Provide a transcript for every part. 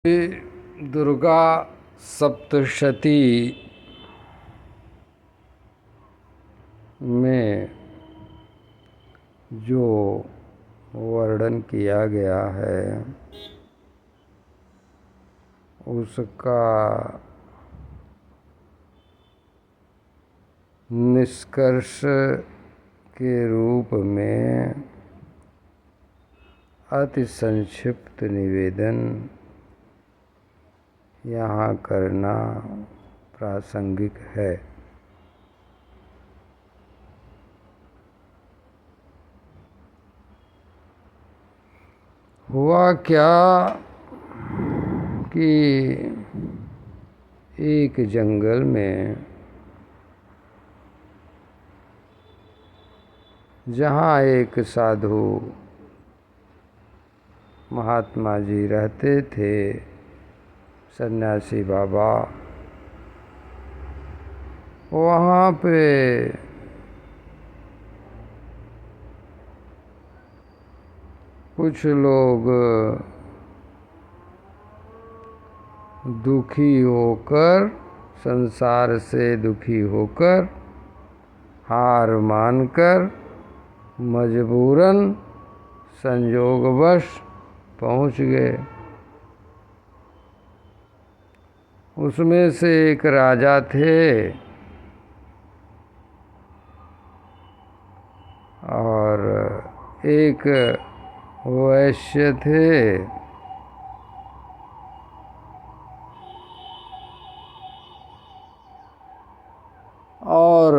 दुर्गा सप्तशती में जो वर्णन किया गया है उसका निष्कर्ष के रूप में अति संक्षिप्त निवेदन यहाँ करना प्रासंगिक है। हुआ क्या कि एक जंगल में जहाँ एक साधु महात्मा जी रहते थे, सन्यासी बाबा, वहाँ पे कुछ लोग दुखी होकर, संसार से दुखी होकर, हार मानकर मजबूरन संयोगवश पहुँच गए। उसमें से एक राजा थे और एक वैश्य थे और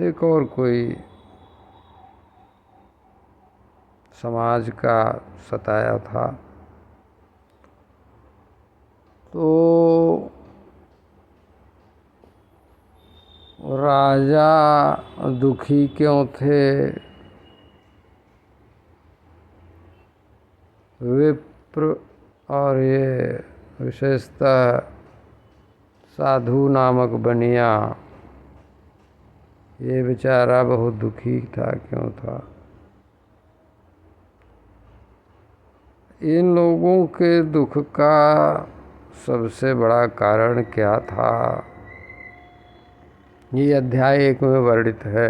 एक और कोई समाज का सताया था। तो राजा दुखी क्यों थे? विप्र और ये विशेषतः साधु नामक बनिया, ये बेचारा बहुत दुखी था। क्यों था? इन लोगों के दुख का सबसे बड़ा कारण क्या था? ये अध्याय 1 में वर्णित है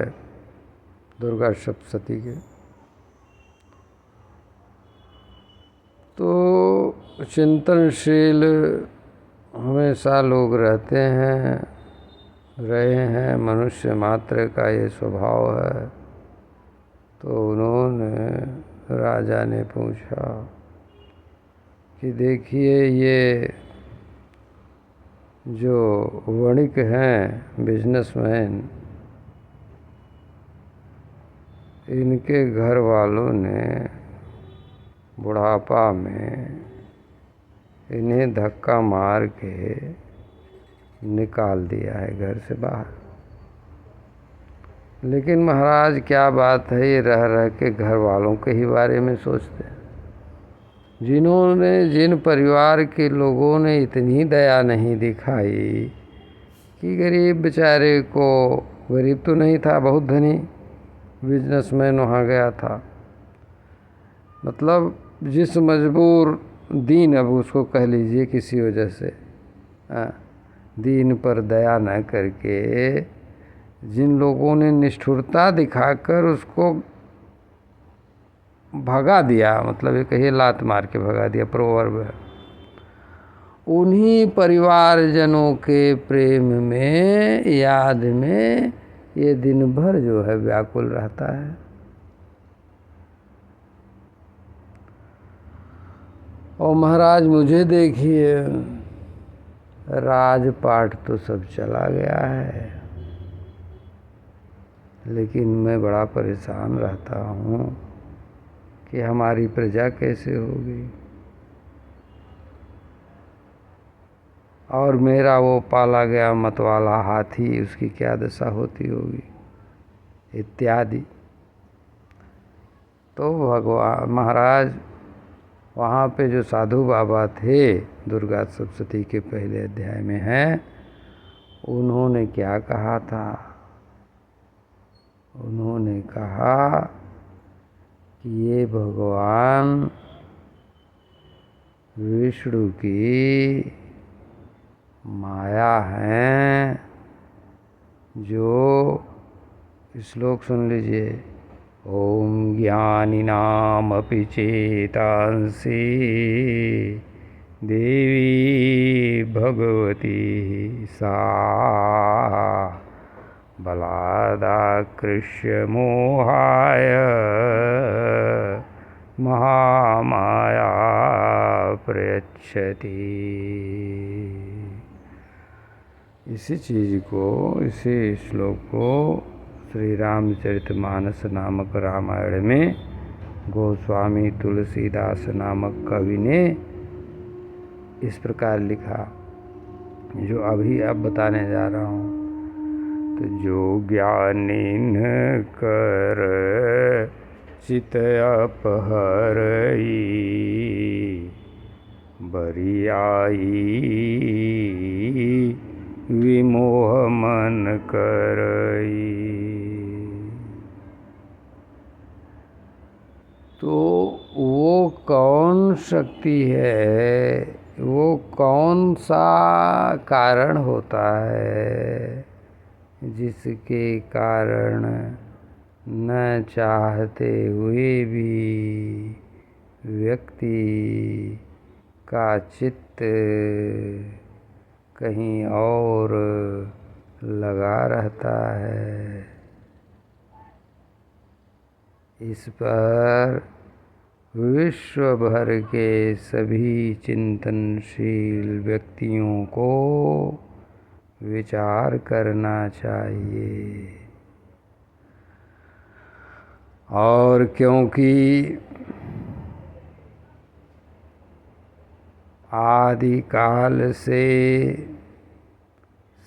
दुर्गा सप्तशती के। तो चिंतनशील हमेशा लोग रहते हैं, रहे हैं, मनुष्य मात्र का ये स्वभाव है। तो उन्होंने, राजा ने पूछा कि देखिए, ये जो वणिक हैं, बिजनेसमैन, इनके घर वालों ने बुढ़ापा में इन्हें धक्का मार के निकाल दिया है घर से बाहर। लेकिन महाराज, क्या बात है, ये रह रह के घर वालों के ही बारे में सोचते हैं। जिन परिवार के लोगों ने इतनी दया नहीं दिखाई कि गरीब बेचारे को, गरीब तो नहीं था, बहुत धनी बिजनेसमैन वहाँ गया था, मतलब जिस मजबूर दीन, अब उसको कह लीजिए किसी वजह से, दीन पर दया न करके जिन लोगों ने निष्ठुरता दिखाकर उसको भगा दिया, मतलब ये कहिए लात मार के भगा दिया, प्रोवर्ब है, उन्हीं परिवारजनों के प्रेम में, याद में ये दिन भर जो है व्याकुल रहता है। और महाराज, मुझे देखिए, राजपाट तो सब चला गया है, लेकिन मैं बड़ा परेशान रहता हूँ कि हमारी प्रजा कैसे होगी, और मेरा वो पाला गया मतवाला हाथी, उसकी क्या दशा होती होगी, इत्यादि। तो भगवान महाराज, वहाँ पे जो साधु बाबा थे, दुर्गा सप्तशती के पहले अध्याय में है, उन्होंने क्या कहा था? उन्होंने कहा कि ये भगवान विष्णु की माया हैं, जो श्लोक सुन लीजिए। ओम ज्ञानिनामपि चेतांसि देवी भगवती सा बलादाकृष्य मोहाय महामाया प्रयच्छति। इसी चीज़ को, इसी श्लोक को श्री रामचरितमानस नामक रामायण में गोस्वामी तुलसीदास नामक कवि ने इस प्रकार लिखा, जो अभी अब बताने जा रहा हूँ। तो जो ज्ञानीन कर चित अपहरई बरियाई विमोह मन करई। तो वो कौन शक्ति है, वो कौन सा कारण होता है जिसके कारण न चाहते हुए भी व्यक्ति का चित्त कहीं और लगा रहता है। इस पर विश्व भर के सभी चिंतनशील व्यक्तियों को विचार करना चाहिए। और क्योंकि आदिकाल से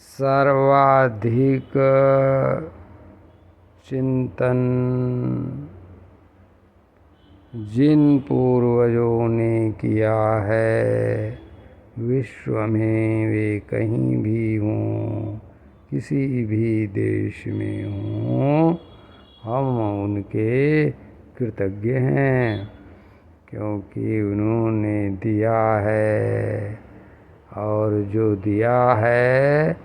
सर्वाधिक चिंतन जिन पूर्वजों ने किया है, विश्व में वे कहीं भी हों, किसी भी देश में हों, हम उनके कृतज्ञ हैं, क्योंकि उन्होंने दिया है। और जो दिया है,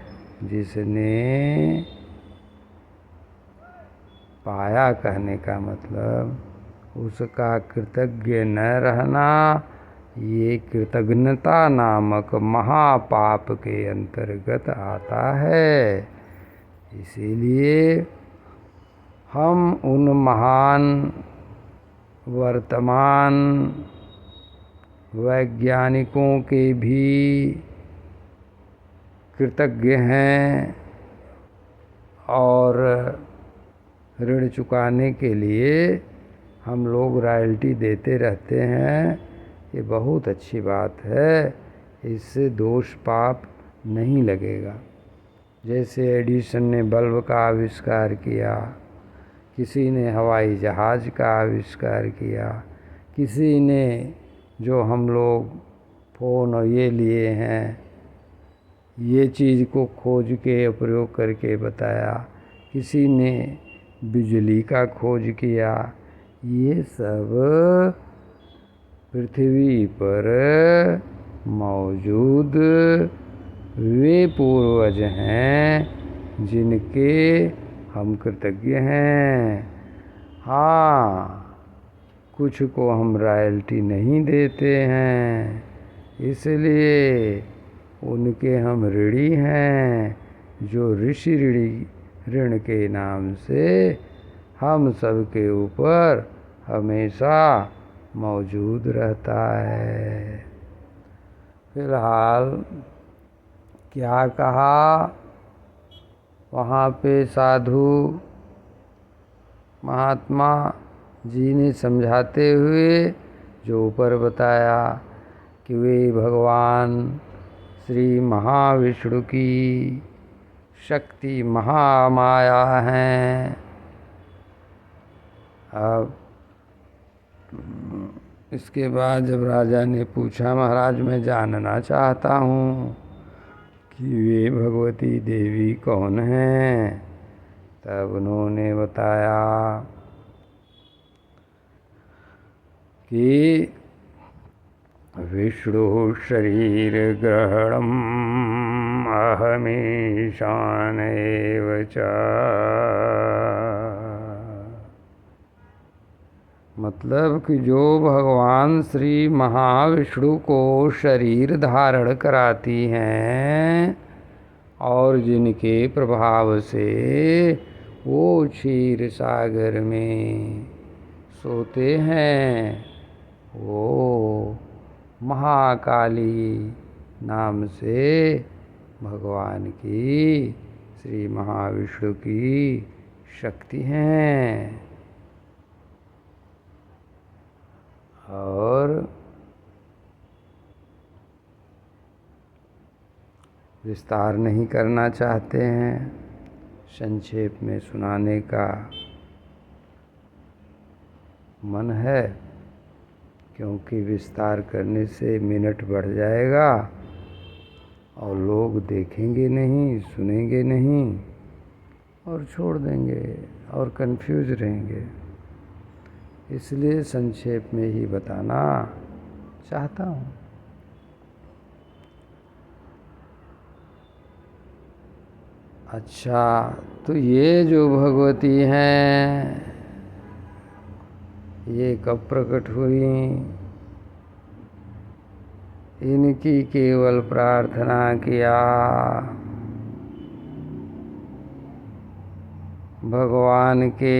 जिसने पाया, कहने का मतलब उसका कृतज्ञ न रहना, ये कृतज्ञता नामक महापाप के अंतर्गत आता है। इसीलिए हम उन महान वर्तमान वैज्ञानिकों के भी कृतज्ञ हैं, और ऋण चुकाने के लिए हम लोग रॉयल्टी देते रहते हैं। ये बहुत अच्छी बात है, इससे दोष पाप नहीं लगेगा। जैसे एडिसन ने बल्ब का आविष्कार किया, किसी ने हवाई जहाज़ का आविष्कार किया, किसी ने जो हम लोग फ़ोन और ये लिए हैं, ये चीज़ को खोज के प्रयोग करके बताया, किसी ने बिजली का खोज किया। ये सब पृथ्वी पर मौजूद वे पूर्वज हैं जिनके हम कृतज्ञ हैं। हाँ, कुछ को हम रॉयल्टी नहीं देते हैं, इसलिए उनके हम ऋणी हैं, जो ऋषि ऋण के नाम से हम सब के ऊपर हमेशा मौजूद रहता है। फिलहाल क्या कहा वहाँ पे साधु महात्मा जी ने समझाते हुए, जो ऊपर बताया कि वे भगवान श्री महाविष्णु की शक्ति महामाया हैं। अब इसके बाद जब राजा ने पूछा, महाराज मैं जानना चाहता हूँ कि वे भगवती देवी कौन हैं, तब उन्होंने बताया कि विष्णु शरीर ग्रहणम अहमीशानेव च। मतलब कि जो भगवान श्री महाविष्णु को शरीर धारण कराती हैं और जिनके प्रभाव से वो क्षीर सागर में सोते हैं, वो महाकाली नाम से भगवान की, श्री महाविष्णु की शक्ति हैं। और विस्तार नहीं करना चाहते हैं, संक्षेप में सुनाने का मन है, क्योंकि विस्तार करने से मिनट बढ़ जाएगा और लोग देखेंगे नहीं, सुनेंगे नहीं और छोड़ देंगे और कंफ्यूज रहेंगे। इसलिए संक्षेप में ही बताना चाहता हूँ। अच्छा, तो ये जो भगवती हैं, ये कब प्रकट हुई? इनकी केवल प्रार्थना किया, भगवान के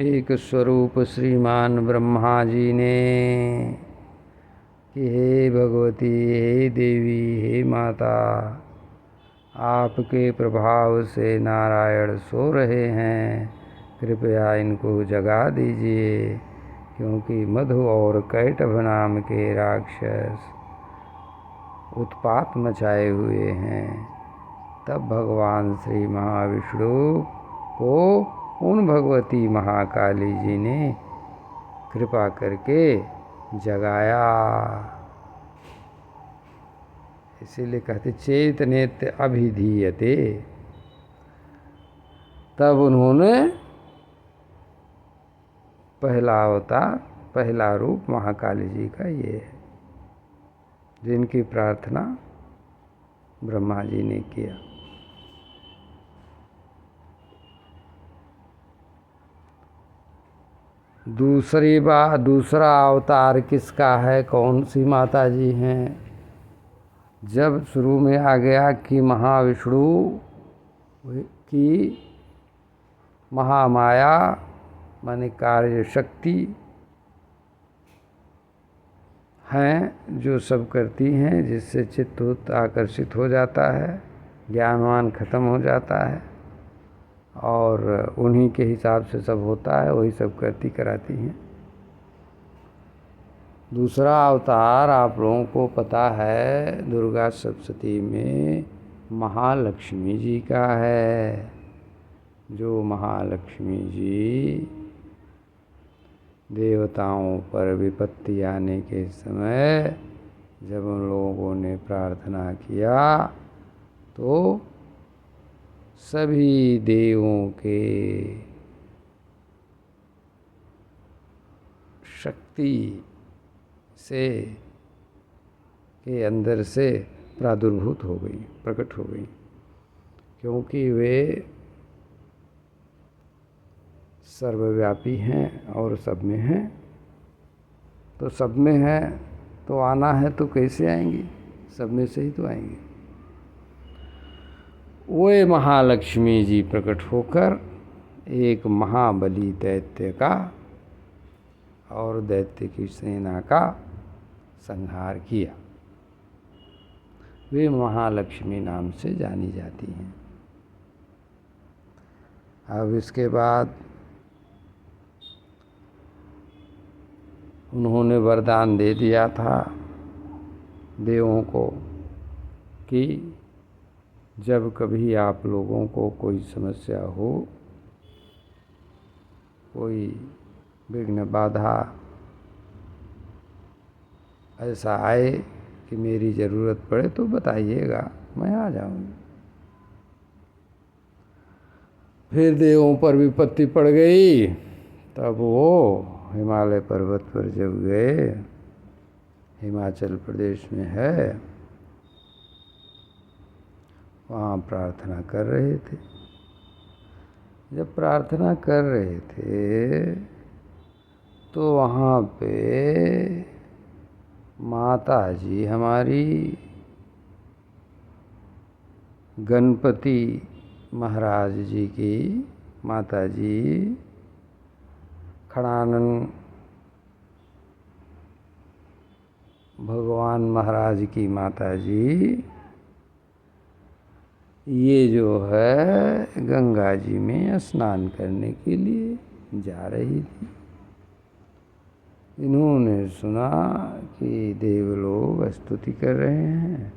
एक स्वरूप श्रीमान ब्रह्मा जी ने कि हे भगवती, हे देवी, हे माता, आपके प्रभाव से नारायण सो रहे हैं, कृपया इनको जगा दीजिए, क्योंकि मधु और कैटभ नाम के राक्षस उत्पात मचाए हुए हैं। तब भगवान श्री महाविष्णु को उन भगवती महाकाली जी ने कृपा करके जगाया। इसीलिए कहते चेतनेत अभिधीयते। तब उन्होंने पहला अवतार, पहला रूप महाकाली जी का ये है, जिनकी प्रार्थना ब्रह्मा जी ने किया। दूसरा अवतार किसका है, कौन सी माता जी हैं? जब शुरू में आ गया कि महाविष्णु की महामाया माने कार्य शक्ति हैं, जो सब करती हैं, जिससे चित्त आकर्षित हो जाता है, ज्ञानवान खत्म हो जाता है और उन्हीं के हिसाब से सब होता है, वही सब करती कराती हैं। दूसरा अवतार आप लोगों को पता है, दुर्गा सप्तशती में महालक्ष्मी जी का है। जो महालक्ष्मी जी देवताओं पर विपत्ति आने के समय जब उन लोगों ने प्रार्थना किया तो सभी देवों के शक्ति से के अंदर से प्रादुर्भूत हो गई, प्रकट हो गई, क्योंकि वे सर्वव्यापी हैं और सब में हैं। तो सब में है तो आना है तो कैसे आएंगी? सब में से ही तो आएंगी। वे महालक्ष्मी जी प्रकट होकर एक महाबली दैत्य का और दैत्य की सेना का संहार किया। वे महालक्ष्मी नाम से जानी जाती हैं। अब इसके बाद उन्होंने वरदान दे दिया था देवों को कि जब कभी आप लोगों को कोई समस्या हो, कोई विघ्न बाधा ऐसा आए कि मेरी ज़रूरत पड़े तो बताइएगा, मैं आ जाऊँगी। फिर देवों पर विपत्ति पड़ गई, तब वो हिमालय पर्वत पर जब गए, हिमाचल प्रदेश में है, वहाँ प्रार्थना कर रहे थे। जब प्रार्थना कर रहे थे तो वहाँ पे माता जी हमारी गणपति महाराज जी की माता जी, खड़ानंद भगवान महाराज की माता जी, ये जो है गंगा जी में स्नान करने के लिए जा रही थी। इन्होंने सुना कि देवलोग स्तुति कर रहे हैं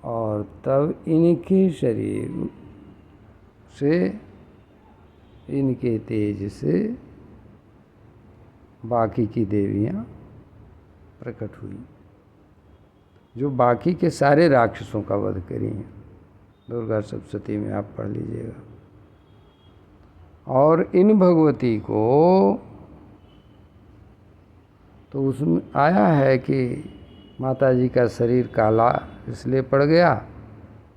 और तब इनके शरीर से, इनके तेज से बाकी की देवियाँ प्रकट हुई, जो बाकी के सारे राक्षसों का वध करी हैं। दुर्गा सप्तशती में आप पढ़ लीजिएगा। और इन भगवती को तो उसमें आया है कि माता जी का शरीर काला इसलिए पड़ गया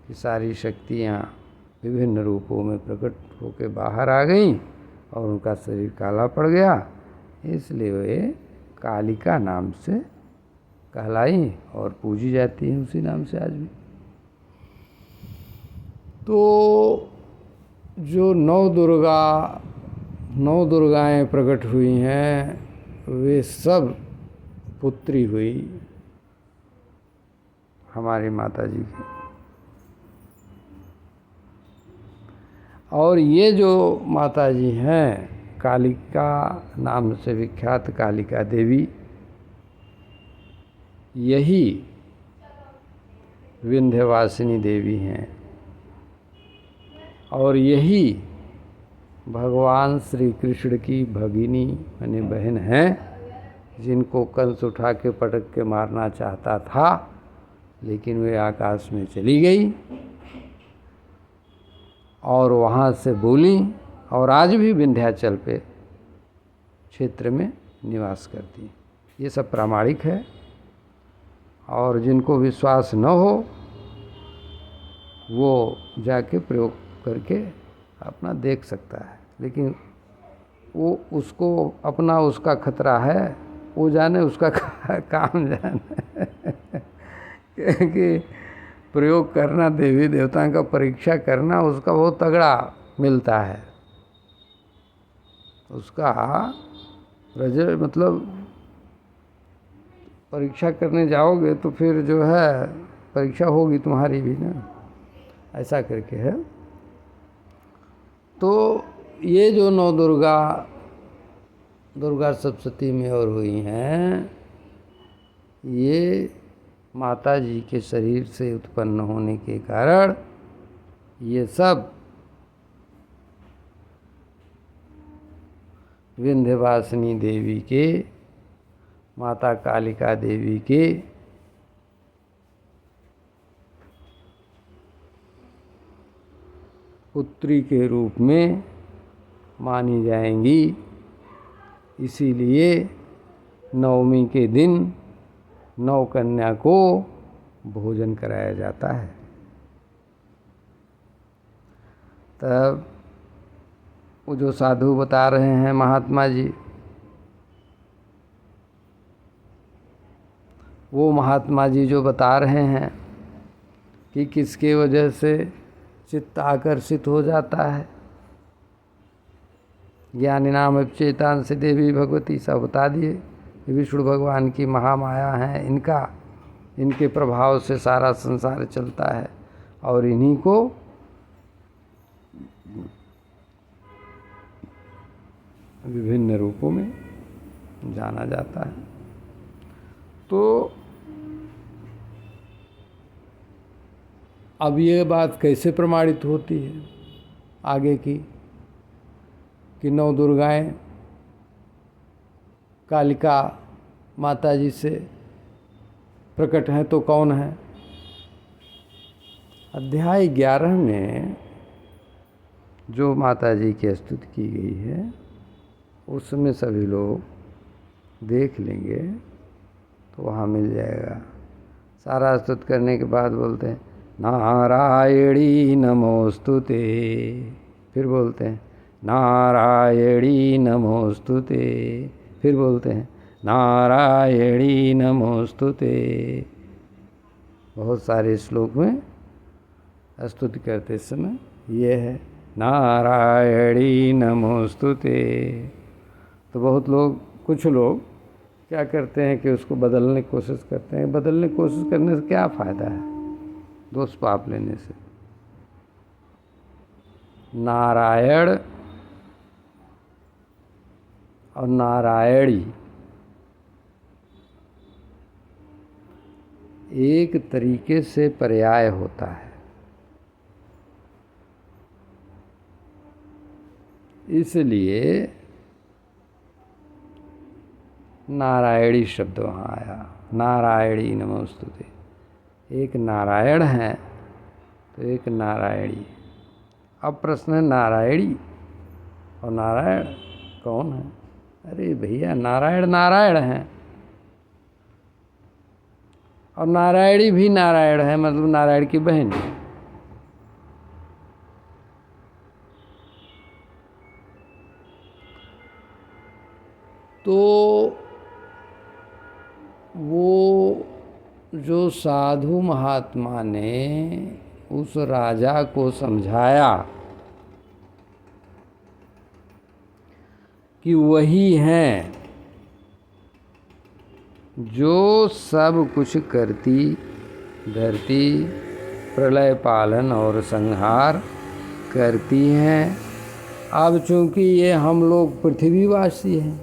कि सारी शक्तियाँ विभिन्न रूपों में प्रकट होकर बाहर आ गईं और उनका शरीर काला पड़ गया, इसलिए वे कालिका नाम से कहलाई और पूजी जाती हैं उसी नाम से आज भी। तो जो नौ दुर्गाएं प्रकट हुई हैं, वे सब पुत्री हुई हमारी माता जी की। और ये जो माता जी हैं, कालिका नाम से विख्यात कालिका देवी, यही विंध्यवासिनी देवी हैं और यही भगवान श्री कृष्ण की भगिनी यानी बहन हैं, जिनको कंस उठा के पटक के मारना चाहता था, लेकिन वे आकाश में चली गई और वहाँ से बोली, और आज भी विंध्याचल पे क्षेत्र में निवास करती हैं। ये सब प्रामाणिक है और जिनको विश्वास न हो वो जाके प्रयोग करके अपना देख सकता है, लेकिन वो उसको अपना उसका खतरा है, वो जाने उसका काम जाने क्योंकि प्रयोग करना, देवी देवताओं का परीक्षा करना, उसका बहुत तगड़ा मिलता है। उसका रिजल्ट मतलब परीक्षा करने जाओगे तो फिर जो है परीक्षा होगी तुम्हारी भी ना, ऐसा करके है। तो ये जो नौ दुर्गा सप्तशती में और हुई हैं, ये माता जी के शरीर से उत्पन्न होने के कारण ये सब विंध्यवासिनी देवी के, माता कालिका देवी के पुत्री के रूप में मानी जाएंगी। इसीलिए नवमी के दिन नौ कन्या को भोजन कराया जाता है। तब वो जो साधु बता रहे हैं महात्मा जी, वो महात्मा जी जो बता रहे हैं कि किसके वजह से चित्त आकर्षित हो जाता है, ज्ञानी नाम चेतांसी देवी भगवती, सब बता दिए। विष्णु भगवान की महामाया है, इनके प्रभाव से सारा संसार चलता है और इन्हीं को विभिन्न रूपों में जाना जाता है। तो अब ये बात कैसे प्रमाणित होती है आगे की, कि नौ दुर्गाएं कालिका माता जी से प्रकट हैं तो कौन है? अध्याय 11 में जो माता जी की स्तुति की गई है, उसमें सभी लोग देख लेंगे तो वहाँ मिल जाएगा। सारा स्तुति करने के बाद बोलते हैं नारायणी नमोस्तुते, फिर बोलते हैं नारायणी नमोस्तुते, फिर बोलते हैं नारायणी नमोस्तुते। बहुत सारे श्लोक में स्तुति करते समय ये है नारायणी नमोस्तुते। तो बहुत लोग, कुछ लोग क्या करते हैं कि उसको बदलने की कोशिश करते हैं। बदलने की कोशिश करने से क्या फ़ायदा है, दोष पाप लेने से। नारायण और नारायणी एक तरीके से पर्याय होता है, इसलिए नारायणी शब्द वहाँ आया, नारायणी नमोस्तुते। एक नारायण है तो एक नारायणी। अब प्रश्न है नारायणी और नारायण कौन है? अरे भैया नारायण नारायण है और नारायणी भी नारायण है, मतलब नारायण की बहन। तो वो जो साधु महात्मा ने उस राजा को समझाया कि वही हैं जो सब कुछ करती धरती प्रलय पालन और संहार करती हैं। अब चूंकि ये हम लोग पृथ्वीवासी हैं,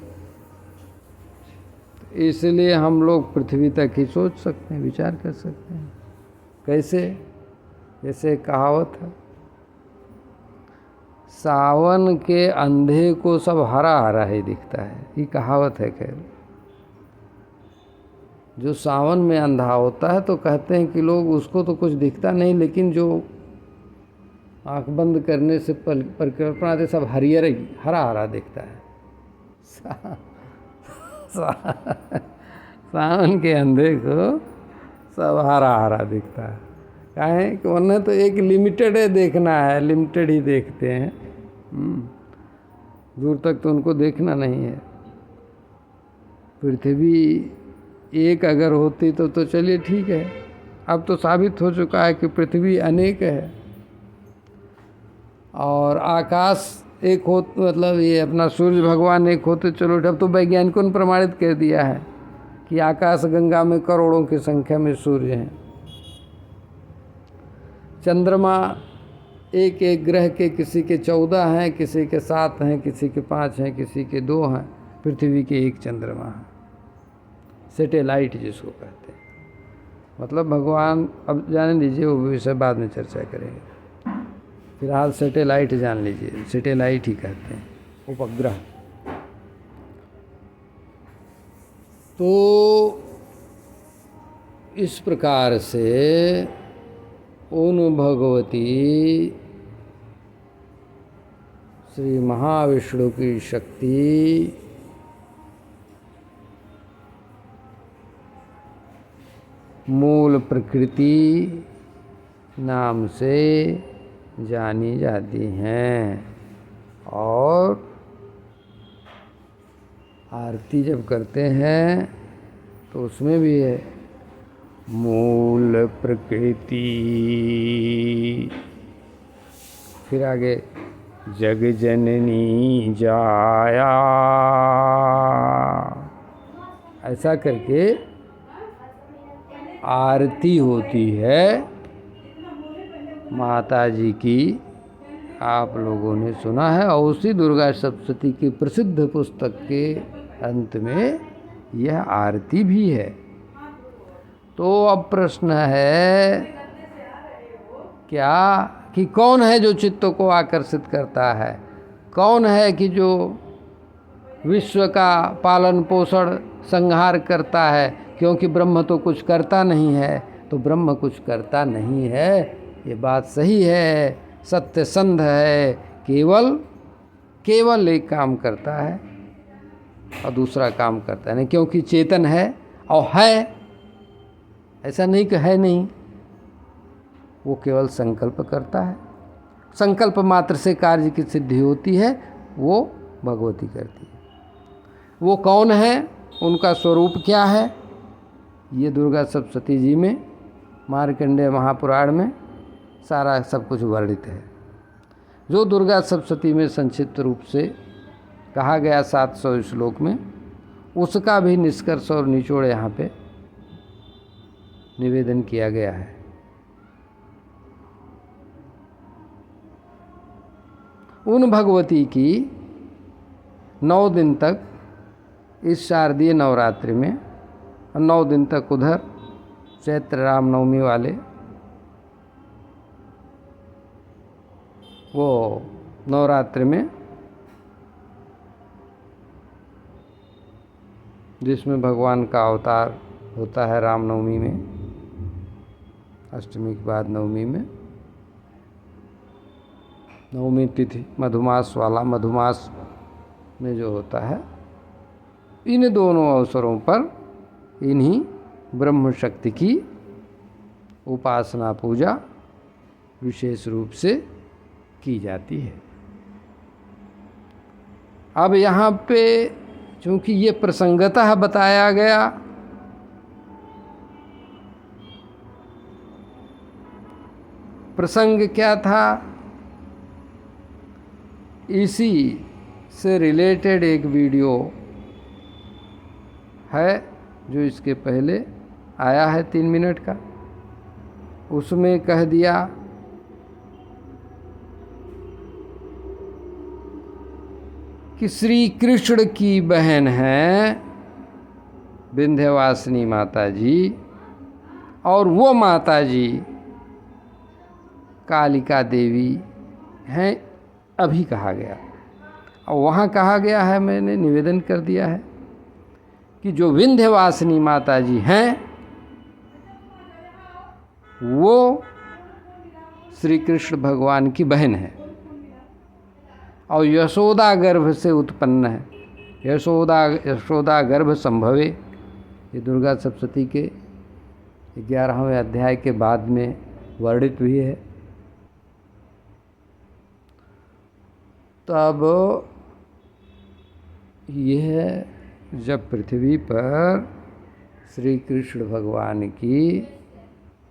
इसलिए हम लोग पृथ्वी तक ही सोच सकते हैं, विचार कर सकते हैं। कैसे? जैसे कहावत है, सावन के अंधे को सब हरा हरा ही दिखता है। ये कहावत है। खैर, जो सावन में अंधा होता है तो कहते हैं कि लोग उसको तो कुछ दिखता नहीं, लेकिन जो आंख बंद करने से परिकल्पना आते सब हरियर हरा हरा दिखता है। सावन के अंधे को सब हरा हरा दिखता है। काहे कि उन्हें तो एक लिमिटेड है देखना है, लिमिटेड ही देखते हैं। दूर तक तो उनको देखना नहीं है। पृथ्वी एक अगर होती तो चलिए ठीक है। अब तो साबित हो चुका है कि पृथ्वी अनेक है और आकाश एक हो, मतलब ये अपना सूर्य भगवान एक होते, चलो अब तो वैज्ञानिकों ने प्रमाणित कर दिया है कि आकाश गंगा में करोड़ों की संख्या में सूर्य हैं। चंद्रमा एक एक ग्रह के किसी के 14 हैं, किसी के 7 हैं, किसी के 5 हैं, किसी के 2 हैं। पृथ्वी के एक चंद्रमा है, सैटेलाइट जिसको कहते हैं। मतलब भगवान, अब जान लीजिए, वो विषय बाद में चर्चा करेंगे। फिलहाल सैटेलाइट जान लीजिए, सैटेलाइट ही कहते हैं, उपग्रह। तो इस प्रकार से उन भगवती श्री महाविष्णु की शक्ति मूल प्रकृति नाम से जानी जाती हैं। और आरती जब करते हैं तो उसमें भी है मूल प्रकृति, फिर आगे जग जननी जाया, ऐसा करके आरती होती है माता जी की। आप लोगों ने सुना है, और उसी दुर्गा सप्तशती की प्रसिद्ध पुस्तक के अंत में यह आरती भी है। तो अब प्रश्न है क्या कि कौन है जो चित्त को आकर्षित करता है? कौन है कि जो विश्व का पालन पोषण संहार करता है? क्योंकि ब्रह्म तो कुछ करता नहीं है, तो ब्रह्म कुछ करता नहीं है, ये बात सही है, सत्य संध है। केवल एक काम करता है और दूसरा काम करता है। नहीं, क्योंकि चेतन है और है, ऐसा नहीं कि है नहीं, वो केवल संकल्प करता है। संकल्प मात्र से कार्य की सिद्धि होती है, वो भगवती करती है। वो कौन है, उनका स्वरूप क्या है, ये दुर्गा सप्तशती जी में, मार्कंडेय महापुराण में सारा सब कुछ वर्णित है। जो दुर्गा सप्तशती में संक्षिप्त रूप से कहा गया 700 श्लोक में, उसका भी निष्कर्ष और निचोड़ यहाँ पे निवेदन किया गया है। उन भगवती की 9 दिन तक इस शारदीय नवरात्रि में, 9 दिन तक उधर चैत्र रामनवमी वाले वो नवरात्रि में, जिसमें भगवान का अवतार होता है रामनवमी में, अष्टमी के बाद नवमी में, नवमी तिथि मधुमास वाला, मधुमास में जो होता है, इन दोनों अवसरों पर इन्हीं ब्रह्म शक्ति की उपासना पूजा विशेष रूप से की जाती है। अब यहाँ पे चूँकि ये प्रसंगतः बताया गया, प्रसंग क्या था, इसी से रिलेटेड एक वीडियो है जो इसके पहले आया है 3 मिनट का। उसमें कह दिया कि श्री कृष्ण की बहन है विंध्यवासिनी माता जी, और वो माता जी कालिका देवी हैं, अभी कहा गया। और वहाँ कहा गया है, मैंने निवेदन कर दिया है कि जो विंध्यवासिनी माता जी हैं वो श्री कृष्ण भगवान की बहन है और यशोदा गर्भ से उत्पन्न है। यशोदा गर्भ संभवे, ये दुर्गा सप्तशती के 11वें अध्याय के बाद में वर्णित हुई है। तब यह जब पृथ्वी पर श्री कृष्ण भगवान की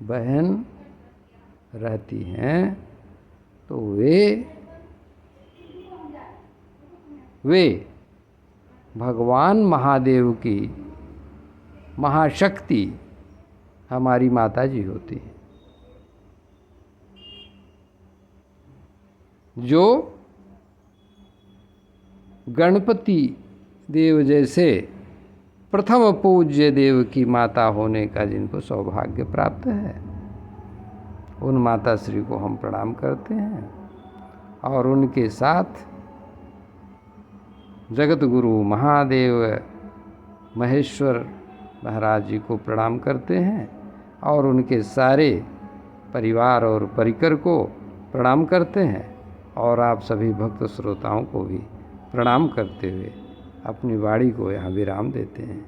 बहन रहती हैं तो वे भगवान महादेव की महाशक्ति हमारी माता जी होती हैं, जो गणपति देव जैसे प्रथम पूज्य देव की माता होने का जिनको सौभाग्य प्राप्त है, उन माता श्री को हम प्रणाम करते हैं। और उनके साथ जगत गुरु महादेव महेश्वर महाराज जी को प्रणाम करते हैं और उनके सारे परिवार और परिकर को प्रणाम करते हैं। और आप सभी भक्त श्रोताओं को भी प्रणाम करते हुए अपनी वाणी को यहाँ विराम देते हैं।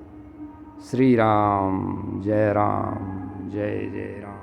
श्री राम जय जय राम।